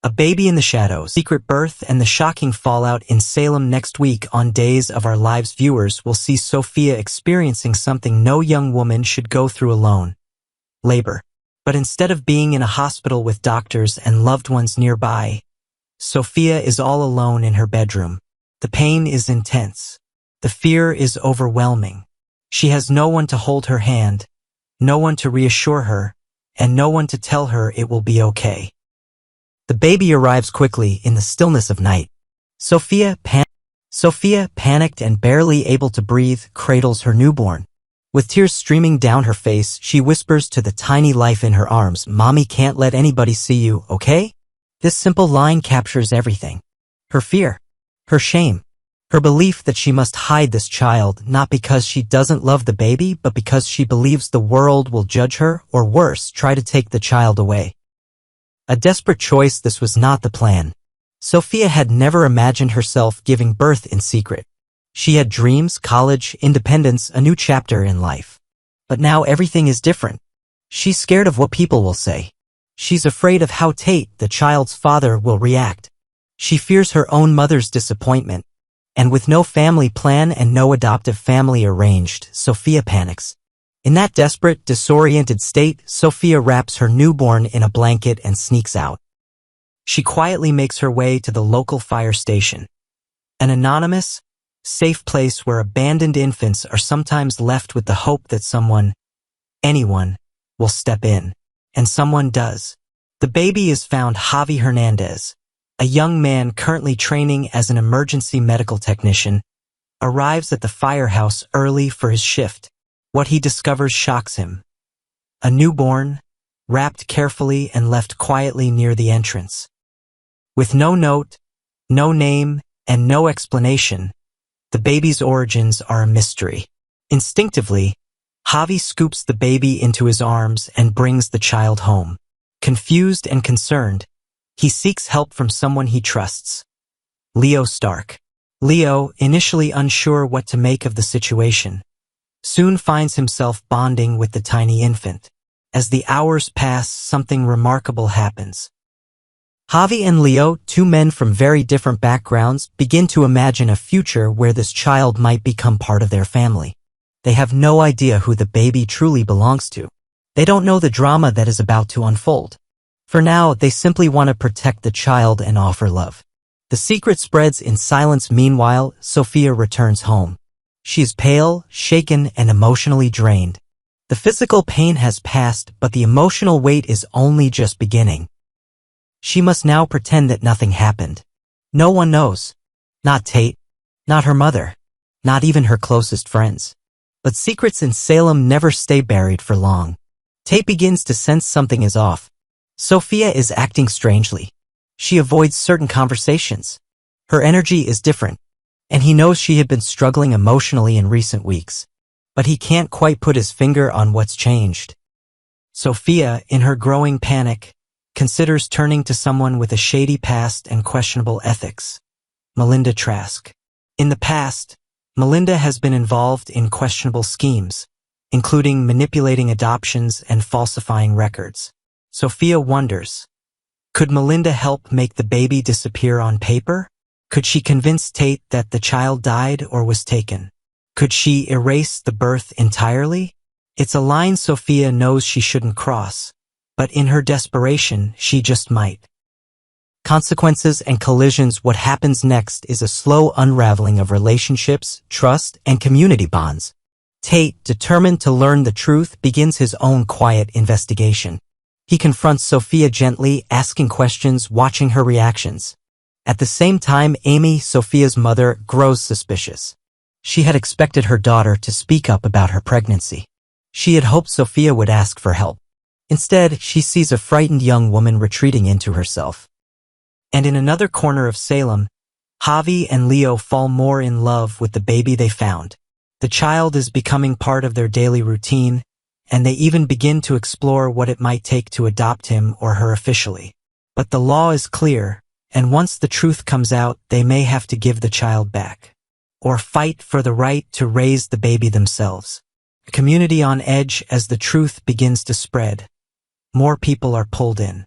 A Baby in the Shadows, Secret Birth, and the shocking fallout in Salem. Next week on Days of Our Lives, viewers will see Sophia experiencing something no young woman should go through alone: labor. But instead of being in a hospital with doctors and loved ones nearby, Sophia is all alone in her bedroom. The pain is intense. The fear is overwhelming. She has no one to hold her hand, no one to reassure her, and no one to tell her it will be okay. The baby arrives quickly in the stillness of night. Sophia, panicked and barely able to breathe, cradles her newborn. With tears streaming down her face, she whispers to the tiny life in her arms, "Mommy can't let anybody see you, okay?" This simple line captures everything. Her fear, her shame, her belief that she must hide this child, not because she doesn't love the baby, but because she believes the world will judge her, or worse, try to take the child away. A desperate choice. This was not the plan. Sophia had never imagined herself giving birth in secret. She had dreams, college, independence, a new chapter in life. But now everything is different. She's scared of what people will say. She's afraid of how Tate, the child's father, will react. She fears her own mother's disappointment. And with no family plan and no adoptive family arranged, Sophia panics. In that desperate, disoriented state, Sophia wraps her newborn in a blanket and sneaks out. She quietly makes her way to the local fire station, an anonymous, safe place where abandoned infants are sometimes left with the hope that someone, anyone, will step in. And someone does. The baby is found. Javi Hernandez, a young man currently training as an emergency medical technician, arrives at the firehouse early for his shift. What he discovers shocks him. A newborn, wrapped carefully and left quietly near the entrance. With no note, no name, and no explanation, the baby's origins are a mystery. Instinctively, Javi scoops the baby into his arms and brings the child home. Confused and concerned, he seeks help from someone he trusts: Leo Stark. Leo, initially unsure what to make of the situation, soon finds himself bonding with the tiny infant. As the hours pass, something remarkable happens. Javi and Leo, two men from very different backgrounds, begin to imagine a future where this child might become part of their family. They have no idea who the baby truly belongs to. They don't know the drama that is about to unfold. For now, they simply want to protect the child and offer love. The secret spreads in silence. Meanwhile, Sophia returns home. She is pale, shaken, and emotionally drained. The physical pain has passed, but the emotional weight is only just beginning. She must now pretend that nothing happened. No one knows. Not Tate, not her mother, not even her closest friends. But secrets in Salem never stay buried for long. Tate begins to sense something is off. Sophia is acting strangely. She avoids certain conversations. Her energy is different, and he knows she had been struggling emotionally in recent weeks. But he can't quite put his finger on what's changed. Sophia, in her growing panic, considers turning to someone with a shady past and questionable ethics: Melinda Trask. In the past, Melinda has been involved in questionable schemes, including manipulating adoptions and falsifying records. Sophia wonders, could Melinda help make the baby disappear on paper? Could she convince Tate that the child died or was taken? Could she erase the birth entirely? It's a line Sophia knows she shouldn't cross, but in her desperation, she just might. Consequences and collisions. What happens next is a slow unraveling of relationships, trust, and community bonds. Tate, determined to learn the truth, begins his own quiet investigation. He confronts Sophia gently, asking questions, watching her reactions. At the same time, Amy, Sophia's mother, grows suspicious. She had expected her daughter to speak up about her pregnancy. She had hoped Sophia would ask for help. Instead, she sees a frightened young woman retreating into herself. And in another corner of Salem, Javi and Leo fall more in love with the baby they found. The child is becoming part of their daily routine, and they even begin to explore what it might take to adopt him or her officially. But the law is clear, and once the truth comes out, they may have to give the child back, or fight for the right to raise the baby themselves. A community on edge as the truth begins to spread. More people are pulled in.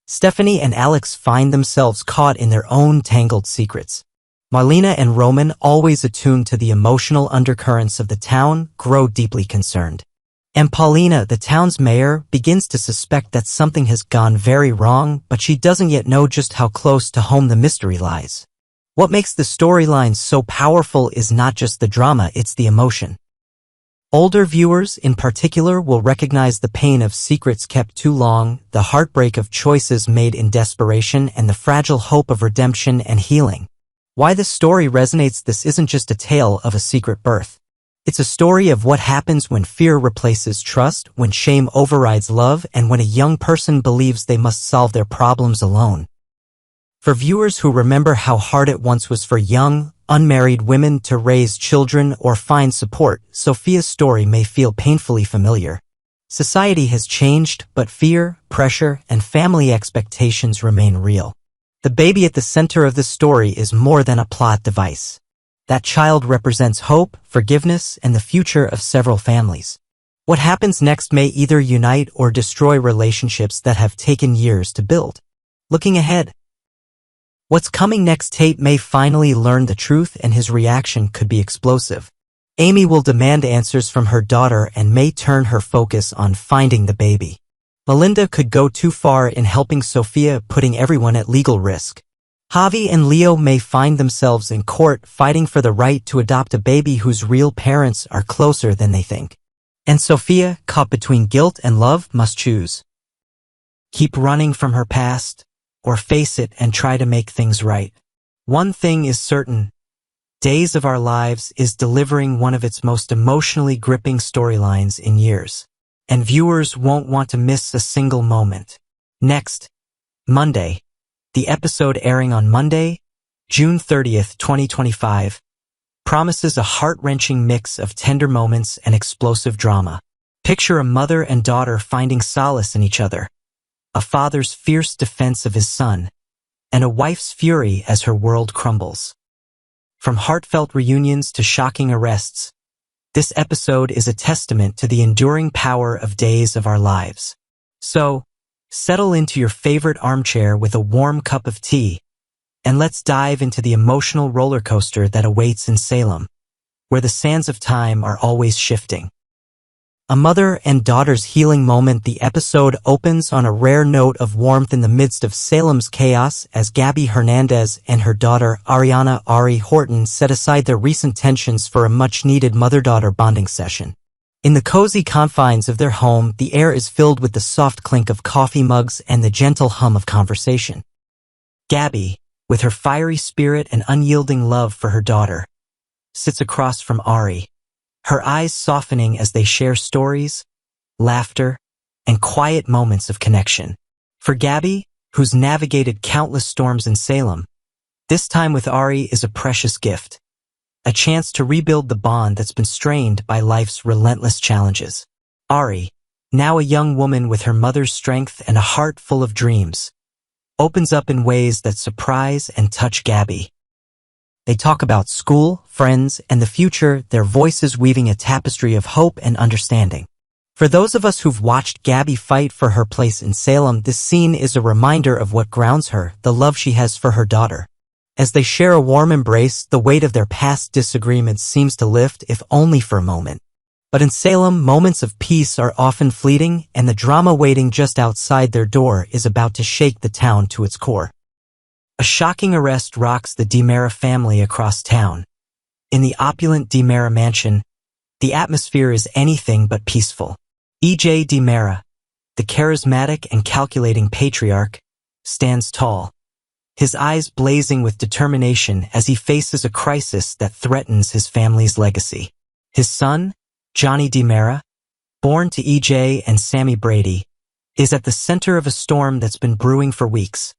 Stephanie and Alex find themselves caught in their own tangled secrets. Marlena and Roman, always attuned to the emotional undercurrents of the town, grow deeply concerned. And Paulina, the town's mayor, begins to suspect that something has gone very wrong, but she doesn't yet know just how close to home the mystery lies. What makes the storyline so powerful is not just the drama, it's the emotion. Older viewers, in particular, will recognize the pain of secrets kept too long, the heartbreak of choices made in desperation, and the fragile hope of redemption and healing. Why this story resonates: this isn't just a tale of a secret birth. It's a story of what happens when fear replaces trust, when shame overrides love, and when a young person believes they must solve their problems alone. For viewers who remember how hard it once was for young, unmarried women to raise children or find support, Sophia's story may feel painfully familiar. Society has changed, but fear, pressure, and family expectations remain real. The baby at the center of the story is more than a plot device. That child represents hope, forgiveness, and the future of several families. What happens next may either unite or destroy relationships that have taken years to build. Looking ahead, what's coming next? Tate may finally learn the truth, and his reaction could be explosive. Amy will demand answers from her daughter and may turn her focus on finding the baby. Melinda could go too far in helping Sophia, putting everyone at legal risk. Javi and Leo may find themselves in court fighting for the right to adopt a baby whose real parents are closer than they think. And Sophia, caught between guilt and love, must choose. Keep running from her past, or face it and try to make things right. One thing is certain: Days of Our Lives is delivering one of its most emotionally gripping storylines in years. And viewers won't want to miss a single moment. Next, Monday. The episode, airing on Monday, June 30th, 2025, promises a heart-wrenching mix of tender moments and explosive drama. Picture a mother and daughter finding solace in each other, a father's fierce defense of his son, and a wife's fury as her world crumbles. From heartfelt reunions to shocking arrests, this episode is a testament to the enduring power of Days of Our Lives. So, settle into your favorite armchair with a warm cup of tea, and let's dive into the emotional roller coaster that awaits in Salem, where the sands of time are always shifting. A mother and daughter's healing moment. The episode opens on a rare note of warmth in the midst of Salem's chaos as Gabby Hernandez and her daughter Ariana Ari Horton set aside their recent tensions for a much-needed mother-daughter bonding session. In the cozy confines of their home, the air is filled with the soft clink of coffee mugs and the gentle hum of conversation. Gabby, with her fiery spirit and unyielding love for her daughter, sits across from Ari, her eyes softening as they share stories, laughter, and quiet moments of connection. For Gabby, who's navigated countless storms in Salem, this time with Ari is a precious gift, a chance to rebuild the bond that's been strained by life's relentless challenges. Ari, now a young woman with her mother's strength and a heart full of dreams, opens up in ways that surprise and touch Gabby. They talk about school, friends, and the future, their voices weaving a tapestry of hope and understanding. For those of us who've watched Gabby fight for her place in Salem, this scene is a reminder of what grounds her, the love she has for her daughter. As they share a warm embrace, the weight of their past disagreements seems to lift, if only for a moment. But in Salem, moments of peace are often fleeting, and the drama waiting just outside their door is about to shake the town to its core. A shocking arrest rocks the DiMera family across town. In the opulent DiMera mansion, the atmosphere is anything but peaceful. E.J. DiMera, the charismatic and calculating patriarch, stands tall, his eyes blazing with determination as he faces a crisis that threatens his family's legacy. His son, Johnny DiMera, born to E.J. and Sammy Brady, is at the center of a storm that's been brewing for weeks.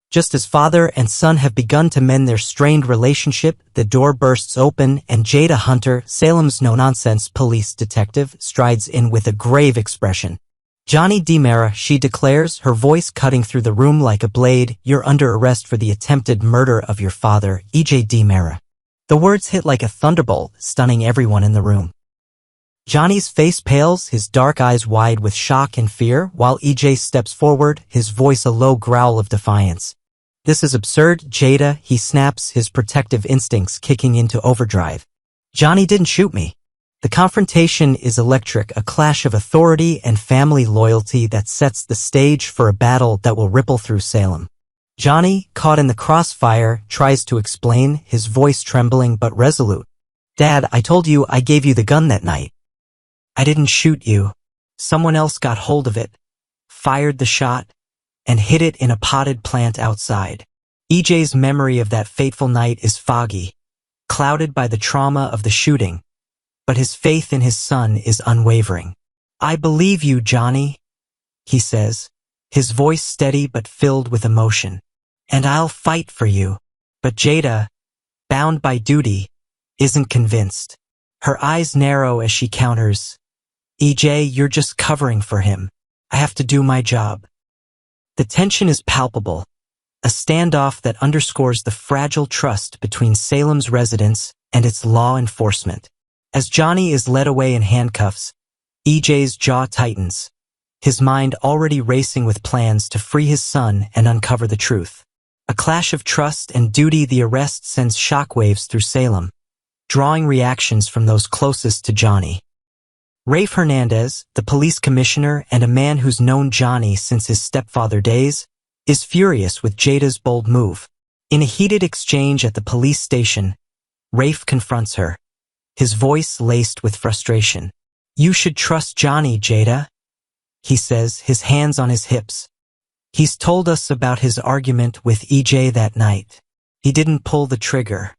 Just as father and son have begun to mend their strained relationship, the door bursts open and Jada Hunter, Salem's no-nonsense police detective, strides in with a grave expression. "Johnny DiMera," she declares, her voice cutting through the room like a blade, "you're under arrest for the attempted murder of your father, E.J. DiMera." The words hit like a thunderbolt, stunning everyone in the room. Johnny's face pales, his dark eyes wide with shock and fear, while EJ steps forward, his voice a low growl of defiance. This is absurd, Jada, he snaps, his protective instincts kicking into overdrive. Johnny didn't shoot me. The confrontation is electric, a clash of authority and family loyalty that sets the stage for a battle that will ripple through Salem. Johnny, caught in the crossfire, tries to explain, his voice trembling but resolute. Dad, I told you I gave you the gun that night. I didn't shoot you. Someone else got hold of it, fired the shot, and hid it in a potted plant outside. EJ's memory of that fateful night is foggy, clouded by the trauma of the shooting, but his faith in his son is unwavering. I believe you, Johnny, he says, his voice steady but filled with emotion. And I'll fight for you. But Jada, bound by duty, isn't convinced. Her eyes narrow as she counters, EJ, you're just covering for him. I have to do my job. The tension is palpable, a standoff that underscores the fragile trust between Salem's residents and its law enforcement. As Johnny is led away in handcuffs, EJ's jaw tightens, his mind already racing with plans to free his son and uncover the truth. A clash of trust and duty, the arrest sends shockwaves through Salem, drawing reactions from those closest to Johnny. Rafe Hernandez, the police commissioner and a man who's known Johnny since his stepfather days, is furious with Jada's bold move. In a heated exchange at the police station, Rafe confronts her, his voice laced with frustration. You should trust Johnny, Jada, he says, his hands on his hips. He's told us about his argument with EJ that night. He didn't pull the trigger.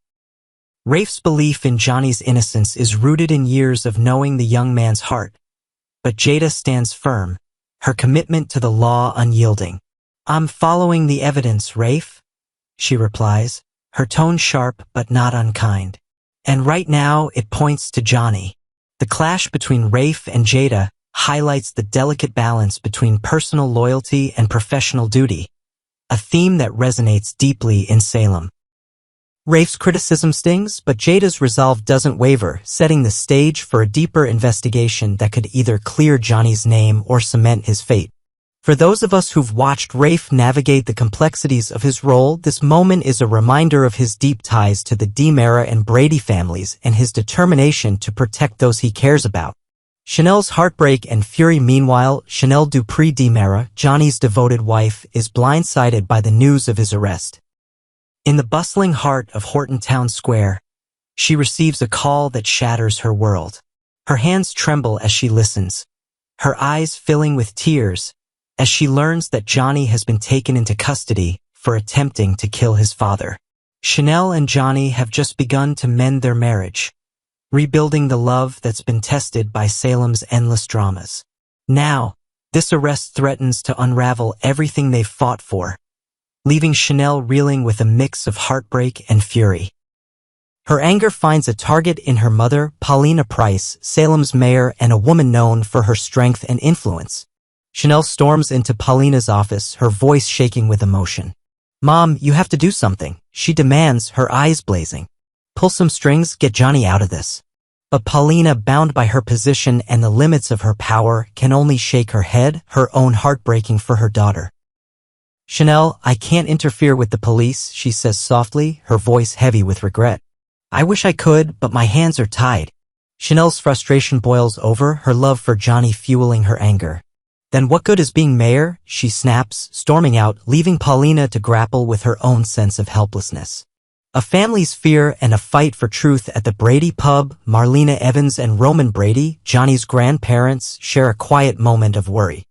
Rafe's belief in Johnny's innocence is rooted in years of knowing the young man's heart. But Jada stands firm, her commitment to the law unyielding. I'm following the evidence, Rafe, she replies, her tone sharp but not unkind. And right now it points to Johnny. The clash between Rafe and Jada highlights the delicate balance between personal loyalty and professional duty, a theme that resonates deeply in Salem. Rafe's criticism stings, but Jada's resolve doesn't waver, setting the stage for a deeper investigation that could either clear Johnny's name or cement his fate. For those of us who've watched Rafe navigate the complexities of his role, this moment is a reminder of his deep ties to the DiMera and Brady families and his determination to protect those he cares about. Chanel's heartbreak and fury. Meanwhile, Chanel Dupree DiMera, Johnny's devoted wife, is blindsided by the news of his arrest. In the bustling heart of Horton Town Square, she receives a call that shatters her world. Her hands tremble as she listens, her eyes filling with tears as she learns that Johnny has been taken into custody for attempting to kill his father. Chanel and Johnny have just begun to mend their marriage, rebuilding the love that's been tested by Salem's endless dramas. Now, this arrest threatens to unravel everything they've fought for, leaving Chanel reeling with a mix of heartbreak and fury. Her anger finds a target in her mother, Paulina Price, Salem's mayor and a woman known for her strength and influence. Chanel storms into Paulina's office, her voice shaking with emotion. Mom, you have to do something, she demands, her eyes blazing. Pull some strings, get Johnny out of this. But Paulina, bound by her position and the limits of her power, can only shake her head, her own heart breaking for her daughter. Chanel, I can't interfere with the police, she says softly, her voice heavy with regret. I wish I could, but my hands are tied. Chanel's frustration boils over, her love for Johnny fueling her anger. Then what good is being mayor? She snaps, storming out, leaving Paulina to grapple with her own sense of helplessness. A family's fear and a fight for truth at the Brady pub. Marlena Evans and Roman Brady, Johnny's grandparents, share a quiet moment of worry.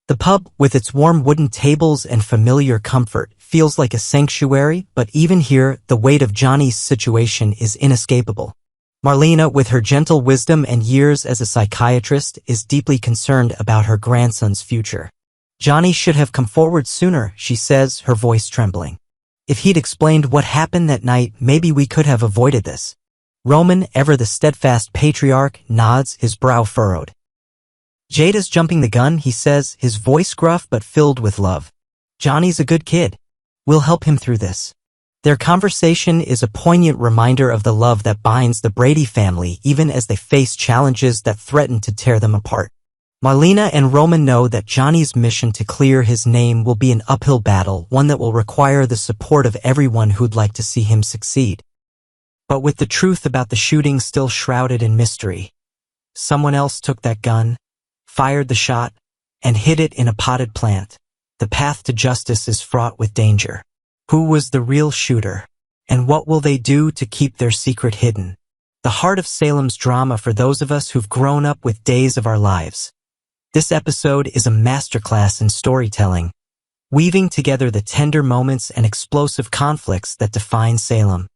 The pub, with its warm wooden tables and familiar comfort, feels like a sanctuary, but even here, the weight of Johnny's situation is inescapable. Marlena, with her gentle wisdom and years as a psychiatrist, is deeply concerned about her grandson's future. Johnny should have come forward sooner, she says, her voice trembling. If he'd explained what happened that night, maybe we could have avoided this. Roman, ever the steadfast patriarch, nods, his brow furrowed. Jada's jumping the gun, he says, his voice gruff but filled with love. Johnny's a good kid. We'll help him through this. Their conversation is a poignant reminder of the love that binds the Brady family even as they face challenges that threaten to tear them apart. Marlena and Roman know that Johnny's mission to clear his name will be an uphill battle, one that will require the support of everyone who'd like to see him succeed. But with the truth about the shooting still shrouded in mystery, someone else took that gun, fired the shot, and hid it in a potted plant. The path to justice is fraught with danger. Who was the real shooter? And what will they do to keep their secret hidden? The heart of Salem's drama for those of us who've grown up with Days of Our Lives. This episode is a masterclass in storytelling, weaving together the tender moments and explosive conflicts that define Salem.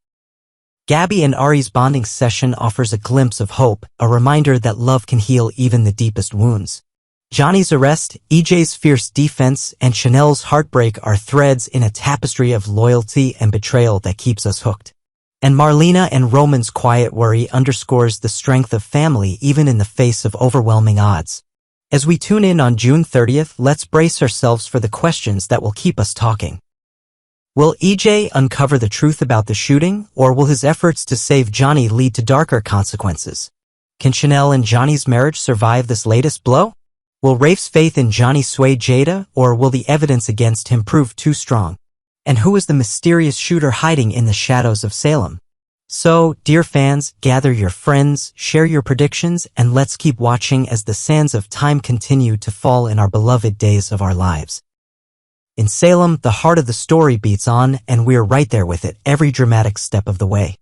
Gabby and Ari's bonding session offers a glimpse of hope, a reminder that love can heal even the deepest wounds. Johnny's arrest, EJ's fierce defense, and Chanel's heartbreak are threads in a tapestry of loyalty and betrayal that keeps us hooked. And Marlena and Roman's quiet worry underscores the strength of family even in the face of overwhelming odds. As we tune in on June 30th, let's brace ourselves for the questions that will keep us talking. Will EJ uncover the truth about the shooting, or will his efforts to save Johnny lead to darker consequences? Can Chanel and Johnny's marriage survive this latest blow? Will Rafe's faith in Johnny sway Jada, or will the evidence against him prove too strong? And who is the mysterious shooter hiding in the shadows of Salem? So, dear fans, gather your friends, share your predictions, and let's keep watching as the sands of time continue to fall in our beloved Days of Our Lives. In Salem, the heart of the story beats on, and we're right there with it every dramatic step of the way.